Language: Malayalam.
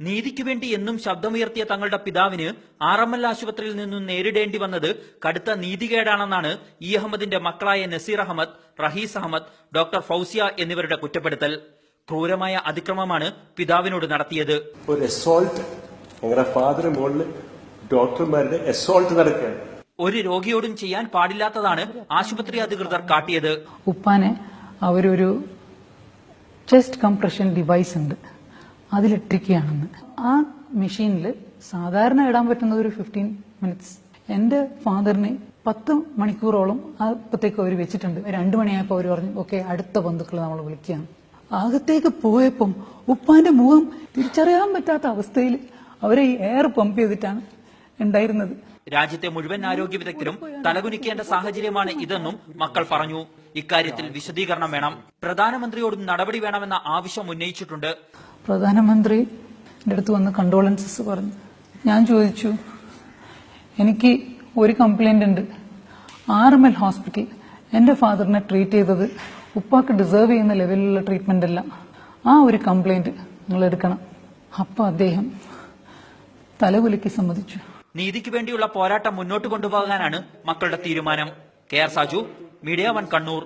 നീതിക്കു വേണ്ടി എന്നും ശബ്ദമുയർത്തിയ തങ്ങളുടെ പിതാവിന് RML ആശുപത്രിയിൽ നിന്നും നേരിടേണ്ടി വന്നത് കടുത്ത നീതികേടാണെന്നാണ് ഇ അഹമ്മദിന്റെ മക്കളായ നസീർ അഹമ്മദ്, റഹീസ് അഹമ്മദ്, ഡോക്ടർ ഫൗസിയ എന്നിവരുടെ കുറ്റപ്പെടുത്തൽ. ക്രൂരമായ അതിക്രമമാണ് പിതാവിനോട് നടത്തിയത്. ഒരു അസോൾട്ട് ഞങ്ങളുടെ ഫാദർ മുകളിൽ ഡോക്ടർമാരുടെ അസോൾട്ട് നടക്കുകയാണ്. ഒരു രോഗിയോടും ചെയ്യാൻ പാടില്ലാത്തതാണ് ആശുപത്രി അധികൃതർ കാട്ടിയത്. ഉപ്പാനെ അവരൊരു ചെസ്റ്റ് കംപ്രഷൻ ഡിവൈസ് ഉണ്ട്, അതിലിട്ടിരിക്കുകയാണെന്ന്. ആ മെഷീനിൽ സാധാരണ ഇടാൻ പറ്റുന്നത് ഒരു 15 മിനിറ്റ്സ്. എന്റെ ഫാദറിന് 10 മണിക്കൂറോളം അപ്പത്തേക്ക് അവർ വെച്ചിട്ടുണ്ട്. 2 മണിയായപ്പോൾ അവർ പറഞ്ഞു, ഓക്കെ, അടുത്ത ബന്ധുക്കൾ നമ്മൾ വിളിക്കാം. അകത്തേക്ക് പോയപ്പം ഉപ്പാന്റെ മുഖം തിരിച്ചറിയാൻ പറ്റാത്ത അവസ്ഥയിൽ അവരെ ഈ എയർ പമ്പ് ചെയ്തിട്ടാണ് ഉണ്ടായിരുന്നത്. രാജ്യത്തെ മുഴുവൻ ആരോഗ്യ വിദഗ്ധരും തലകുനിക്കേണ്ട സാഹചര്യമാണ് ഇതെന്നും മക്കൾ പറഞ്ഞു. ഇക്കാര്യത്തിൽ വിശദീകരണം വേണം. പ്രധാനമന്ത്രിയോടും നടപടി വേണമെന്ന ആവശ്യം ഉന്നയിച്ചിട്ടുണ്ട്. പ്രധാനമന്ത്രി എന്റെ അടുത്ത് വന്ന് കണ്ടോളൻസസ് പറഞ്ഞു. ഞാൻ ചോദിച്ചു, എനിക്ക് ഒരു കംപ്ലൈന്റ് ഉണ്ട്. RML ഹോസ്പിറ്റൽ എന്റെ ഫാദറിനെ ട്രീറ്റ് ചെയ്തത് ഉപ്പാക്ക് ഡിസേർവ് ചെയ്യുന്ന ലെവലിലുള്ള ട്രീറ്റ്മെന്റ് അല്ല. ആ ഒരു കംപ്ലൈന്റ് നിങ്ങൾ എടുക്കണം. അപ്പൊ അദ്ദേഹം തലകുലുക്കി സമ്മതിച്ചു. നീതിക്ക് വേണ്ടിയുള്ള പോരാട്ടം മുന്നോട്ട് കൊണ്ടുപോകാനാണ് മക്കളുടെ തീരുമാനം. KR Saju, media 1 Kannur.